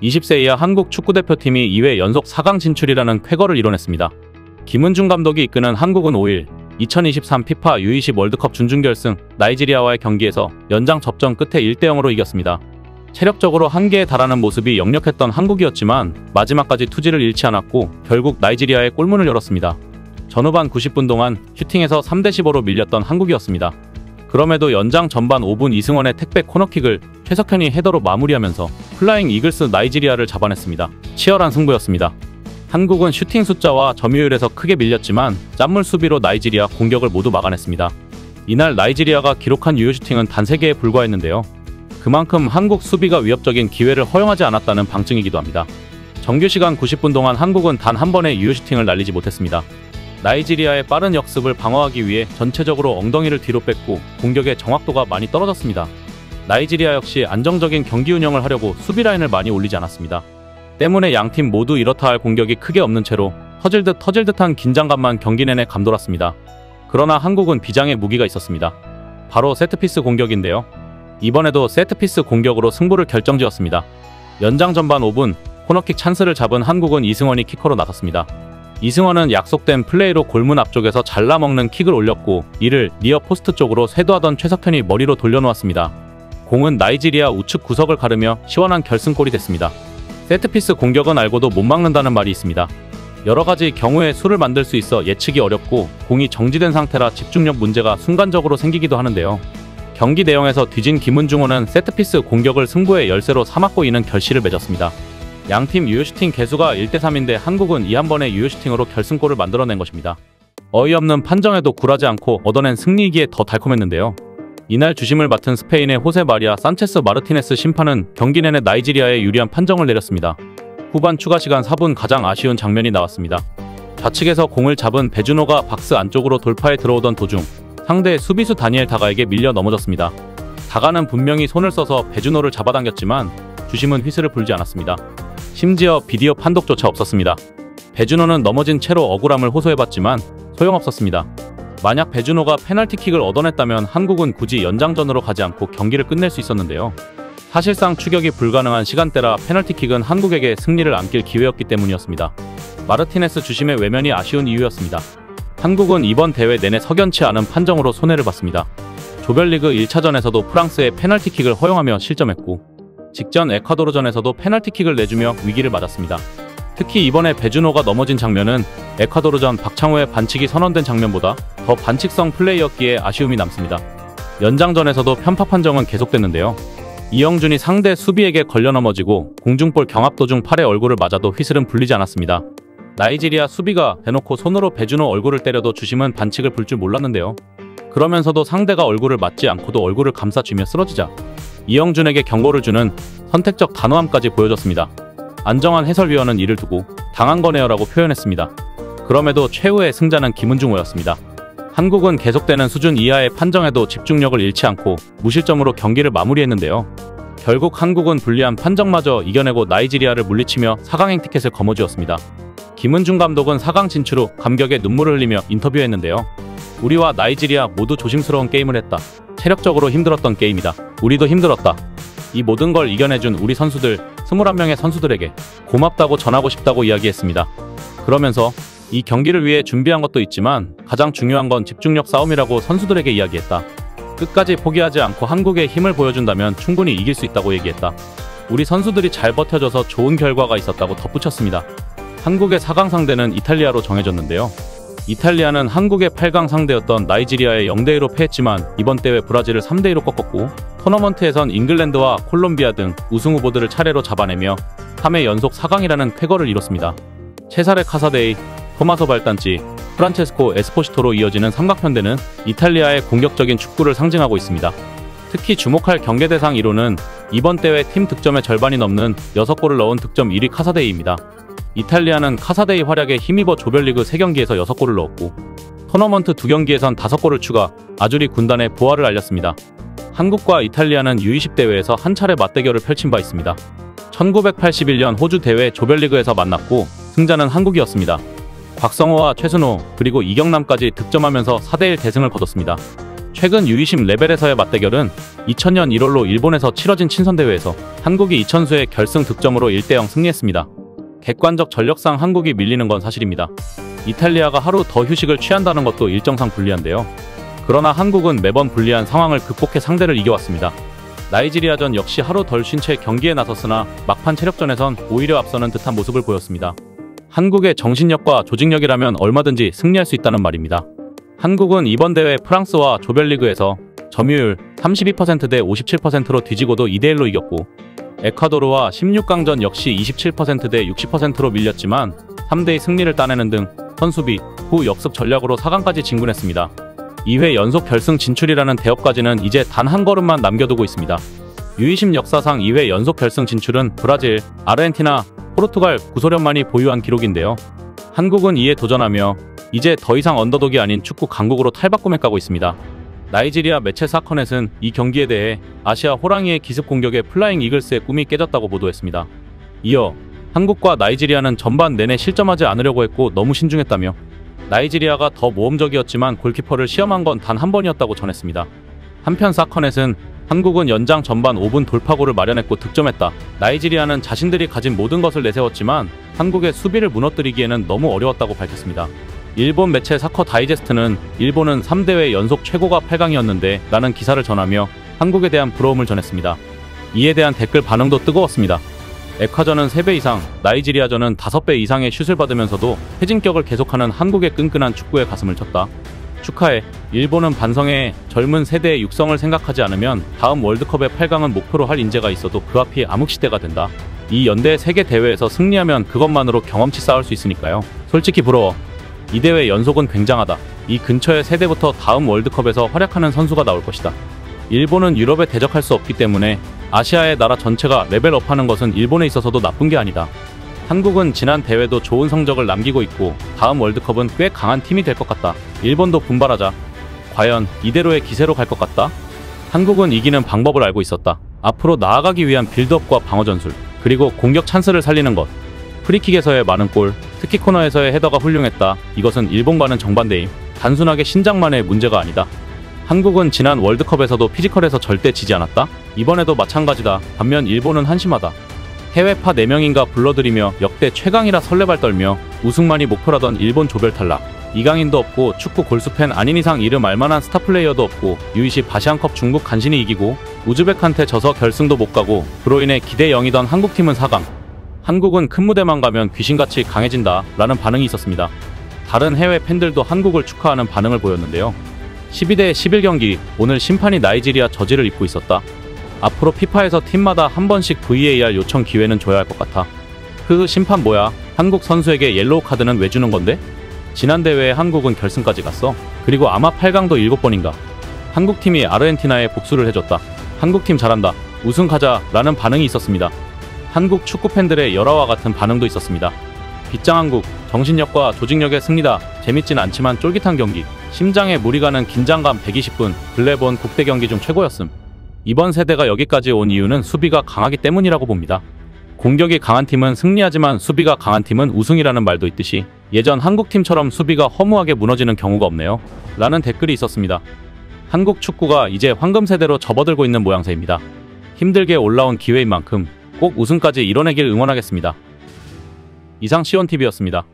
20세 이하 한국 축구대표팀이 2회 연속 4강 진출이라는 쾌거를 이뤄냈습니다. 김은중 감독이 이끄는 한국은 5일 2023 피파 U20 월드컵 준중결승 나이지리아와의 경기에서 연장 접전 끝에 1대0으로 이겼습니다. 체력적으로 한계에 달하는 모습이 역력했던 한국이었지만 마지막까지 투지를 잃지 않았고 결국 나이지리아의 골문을 열었습니다. 전후반 90분 동안 슈팅에서 3대15로 밀렸던 한국이었습니다. 그럼에도 연장 전반 5분 이승원의 택백 코너킥을 최석현이 헤더로 마무리하면서 플라잉 이글스 나이지리아를 잡아냈습니다. 치열한 승부였습니다. 한국은 슈팅 숫자와 점유율에서 크게 밀렸지만 짠물 수비로 나이지리아 공격을 모두 막아냈습니다. 이날 나이지리아가 기록한 유효 슈팅은 단 3개에 불과했는데요. 그만큼 한국 수비가 위협적인 기회를 허용하지 않았다는 방증이기도 합니다. 정규 시간 90분 동안 한국은 단 한 번의 유효 슈팅을 날리지 못했습니다. 나이지리아의 빠른 역습을 방어하기 위해 전체적으로 엉덩이를 뒤로 뺐고 공격의 정확도가 많이 떨어졌습니다. 나이지리아 역시 안정적인 경기 운영을 하려고 수비 라인을 많이 올리지 않았습니다. 때문에 양팀 모두 이렇다 할 공격이 크게 없는 채로 터질 듯한 긴장감만 경기 내내 감돌았습니다. 그러나 한국은 비장의 무기가 있었습니다. 바로 세트피스 공격인데요. 이번에도 세트피스 공격으로 승부를 결정지었습니다. 연장 전반 5분 코너킥 찬스를 잡은 한국은 이승원이 키커로 나섰습니다. 이승원은 약속된 플레이로 골문 앞쪽에서 잘라먹는 킥을 올렸고 이를 니어 포스트 쪽으로 쇄도하던 최석현이 머리로 돌려놓았습니다. 공은 나이지리아 우측 구석을 가르며 시원한 결승골이 됐습니다. 세트피스 공격은 알고도 못 막는다는 말이 있습니다. 여러가지 경우에 수를 만들 수 있어 예측이 어렵고 공이 정지된 상태라 집중력 문제가 순간적으로 생기기도 하는데요. 경기 내용에서 뒤진 김은중호는 세트피스 공격을 승부의 열쇠로 삼았고 이는 결실을 맺었습니다. 양팀 유효슈팅 개수가 1대3인데 한국은 이 한 번의 유효슈팅으로 결승골을 만들어낸 것입니다. 어이없는 판정에도 굴하지 않고 얻어낸 승리이기에 더 달콤했는데요. 이날 주심을 맡은 스페인의 호세 마리아 산체스 마르티네스 심판은 경기 내내 나이지리아에 유리한 판정을 내렸습니다. 후반 추가 시간 4분 가장 아쉬운 장면이 나왔습니다. 좌측에서 공을 잡은 베주노가 박스 안쪽으로 돌파해 들어오던 도중 상대 수비수 다니엘 다가에게 밀려 넘어졌습니다. 다가는 분명히 손을 써서 베주노를 잡아당겼지만 주심은 휘슬을 불지 않았습니다. 심지어 비디오 판독조차 없었습니다. 베주노는 넘어진 채로 억울함을 호소해봤지만 소용없었습니다. 만약 베주노가 페널티킥을 얻어냈다면 한국은 굳이 연장전으로 가지 않고 경기를 끝낼 수 있었는데요. 사실상 추격이 불가능한 시간대라 페널티킥은 한국에게 승리를 안길 기회였기 때문이었습니다. 마르티네스 주심의 외면이 아쉬운 이유였습니다. 한국은 이번 대회 내내 석연치 않은 판정으로 손해를 봤습니다. 조별리그 1차전에서도 프랑스에 페널티킥을 허용하며 실점했고 직전 에콰도르전에서도 페널티킥을 내주며 위기를 맞았습니다. 특히 이번에 베주노가 넘어진 장면은 에콰도르전 박창호의 반칙이 선언된 장면보다 더 반칙성 플레이였기에 아쉬움이 남습니다. 연장전에서도 편파 판정은 계속됐는데요. 이영준이 상대 수비에게 걸려 넘어지고 공중볼 경합 도중 팔에 얼굴을 맞아도 휘슬은 불리지 않았습니다. 나이지리아 수비가 대놓고 손으로 베주노 얼굴을 때려도 주심은 반칙을 불 줄 몰랐는데요. 그러면서도 상대가 얼굴을 맞지 않고도 얼굴을 감싸쥐며 쓰러지자 이영준에게 경고를 주는 선택적 단호함까지 보여줬습니다. 안정환 해설위원은 이를 두고 당한 거네요라고 표현했습니다. 그럼에도 최후의 승자는 김은중호였습니다. 한국은 계속되는 수준 이하의 판정에도 집중력을 잃지 않고 무실점으로 경기를 마무리했는데요. 결국 한국은 불리한 판정마저 이겨내고 나이지리아를 물리치며 4강행 티켓을 거머쥐었습니다. 김은중 감독은 4강 진출 후 감격에 눈물을 흘리며 인터뷰했는데요. 우리와 나이지리아 모두 조심스러운 게임을 했다. 체력적으로 힘들었던 게임이다. 우리도 힘들었다. 이 모든 걸 이겨내준 우리 선수들 21명의 선수들에게 고맙다고 전하고 싶다고 이야기했습니다. 그러면서 이 경기를 위해 준비한 것도 있지만 가장 중요한 건 집중력 싸움이라고 선수들에게 이야기했다. 끝까지 포기하지 않고 한국의 힘을 보여준다면 충분히 이길 수 있다고 얘기했다. 우리 선수들이 잘 버텨줘서 좋은 결과가 있었다고 덧붙였습니다. 한국의 4강 상대는 이탈리아로 정해졌는데요. 이탈리아는 한국의 8강 상대였던 나이지리아에 0대2로 패했지만 이번 대회 브라질을 3대2로 꺾었고 토너먼트에선 잉글랜드와 콜롬비아 등 우승 후보들을 차례로 잡아내며 3회 연속 4강이라는 쾌거를 이뤘습니다. 체사레 카사데이, 토마소 발단지, 프란체스코 에스포시토로 이어지는 삼각편대는 이탈리아의 공격적인 축구를 상징하고 있습니다. 특히 주목할 경계 대상 1호는 이번 대회 팀 득점의 절반이 넘는 6골을 넣은 득점 1위 카사데이입니다. 이탈리아는 카사데이 활약에 힘입어 조별리그 3경기에서 6골을 넣었고 토너먼트 2경기에선 5골을 추가, 아주리 군단의 부활을 알렸습니다. 한국과 이탈리아는 U20 대회에서 한 차례 맞대결을 펼친 바 있습니다. 1981년 호주 대회 조별리그에서 만났고 승자는 한국이었습니다. 곽성호와 최순호 그리고 이경남까지 득점하면서 4대1 대승을 거뒀습니다. 최근 U20 레벨에서의 맞대결은 2000년 1월로 일본에서 치러진 친선대회에서 한국이 이천수의 결승 득점으로 1대0 승리했습니다. 객관적 전력상 한국이 밀리는 건 사실입니다. 이탈리아가 하루 더 휴식을 취한다는 것도 일정상 불리한데요. 그러나 한국은 매번 불리한 상황을 극복해 상대를 이겨왔습니다. 나이지리아전 역시 하루 덜 쉰 채 경기에 나섰으나 막판 체력전에선 오히려 앞서는 듯한 모습을 보였습니다. 한국의 정신력과 조직력이라면 얼마든지 승리할 수 있다는 말입니다. 한국은 이번 대회 프랑스와 조별리그에서 점유율 32% 대 57%로 뒤지고도 2대1로 이겼고, 에콰도르와 16강전 역시 27% 대 60%로 밀렸지만 3대2 승리를 따내는 등 선수비, 후 역습 전략으로 4강까지 진군했습니다. 2회 연속 결승 진출이라는 대업까지는 이제 단 한 걸음만 남겨두고 있습니다. U20 역사상 2회 연속 결승 진출은 브라질, 아르헨티나, 포르투갈, 구소련만이 보유한 기록인데요. 한국은 이에 도전하며 이제 더 이상 언더독이 아닌 축구 강국으로 탈바꿈해 가고 있습니다. 나이지리아 매체 사커넷은 이 경기에 대해 아시아 호랑이의 기습 공격에 플라잉 이글스의 꿈이 깨졌다고 보도했습니다. 이어 한국과 나이지리아는 전반 내내 실점하지 않으려고 했고 너무 신중했다며, 나이지리아가 더 모험적이었지만 골키퍼를 시험한 건 단 한 번이었다고 전했습니다. 한편 사커넷은 한국은 연장 전반 5분 돌파골을 마련했고 득점했다. 나이지리아는 자신들이 가진 모든 것을 내세웠지만 한국의 수비를 무너뜨리기에는 너무 어려웠다고 밝혔습니다. 일본 매체 사커 다이제스트는 일본은 3대회 연속 최고가 8강이었는데 라는 기사를 전하며 한국에 대한 부러움을 전했습니다. 이에 대한 댓글 반응도 뜨거웠습니다. 에콰전은 3배 이상, 나이지리아전은 5배 이상의 슛을 받으면서도 회진격을 계속하는 한국의 끈끈한 축구에 가슴을 쳤다. 축하해. 일본은 반성해. 젊은 세대의 육성을 생각하지 않으면 다음 월드컵의 8강은 목표로 할 인재가 있어도 그 앞이 암흑시대가 된다. 이 연대 세계 대회에서 승리하면 그것만으로 경험치 쌓을 수 있으니까요. 솔직히 부러워. 이 대회 연속은 굉장하다. 이 근처의 세대부터 다음 월드컵에서 활약하는 선수가 나올 것이다. 일본은 유럽에 대적할 수 없기 때문에 아시아의 나라 전체가 레벨업하는 것은 일본에 있어서도 나쁜 게 아니다. 한국은 지난 대회도 좋은 성적을 남기고 있고 다음 월드컵은 꽤 강한 팀이 될 것 같다. 일본도 분발하자. 과연 이대로의 기세로 갈 것 같다? 한국은 이기는 방법을 알고 있었다. 앞으로 나아가기 위한 빌드업과 방어 전술, 그리고 공격 찬스를 살리는 것. 프리킥에서의 많은 골, 특히 코너에서의 헤더가 훌륭했다. 이것은 일본과는 정반대임. 단순하게 신장만의 문제가 아니다. 한국은 지난 월드컵에서도 피지컬에서 절대 지지 않았다. 이번에도 마찬가지다. 반면 일본은 한심하다. 해외파 4명인가 불러들이며 역대 최강이라 설레발 떨며 우승만이 목표라던 일본 조별 탈락. 이강인도 없고 축구 골수팬 아닌 이상 이름 알만한 스타 플레이어도 없고 U20 아시안컵 중국 간신히 이기고 우즈벡한테 져서 결승도 못 가고 그로 인해 기대 0이던 한국팀은 4강. 한국은 큰 무대만 가면 귀신같이 강해진다 라는 반응이 있었습니다. 다른 해외 팬들도 한국을 축하하는 반응을 보였는데요. 12대 11경기, 오늘 심판이 나이지리아 저지를 입고 있었다. 앞으로 피파에서 팀마다 한 번씩 VAR 요청 기회는 줘야 할 것 같아. 심판 뭐야? 한국 선수에게 옐로우 카드는 왜 주는 건데? 지난 대회에 한국은 결승까지 갔어. 그리고 아마 8강도 7번인가. 한국팀이 아르헨티나에 복수를 해줬다. 한국팀 잘한다. 우승 가자 라는 반응이 있었습니다. 한국 축구팬들의 열화와 같은 반응도 있었습니다. 빗장한국, 정신력과 조직력의 승리다. 재밌진 않지만 쫄깃한 경기. 심장에 물이 가는 긴장감 120분. 근래 본 국대 경기 중 최고였음. 이번 세대가 여기까지 온 이유는 수비가 강하기 때문이라고 봅니다. 공격이 강한 팀은 승리하지만 수비가 강한 팀은 우승이라는 말도 있듯이 예전 한국팀처럼 수비가 허무하게 무너지는 경우가 없네요. 라는 댓글이 있었습니다. 한국 축구가 이제 황금세대로 접어들고 있는 모양새입니다. 힘들게 올라온 기회인 만큼 꼭 우승까지 이뤄내길 응원하겠습니다. 이상 시온TV였습니다.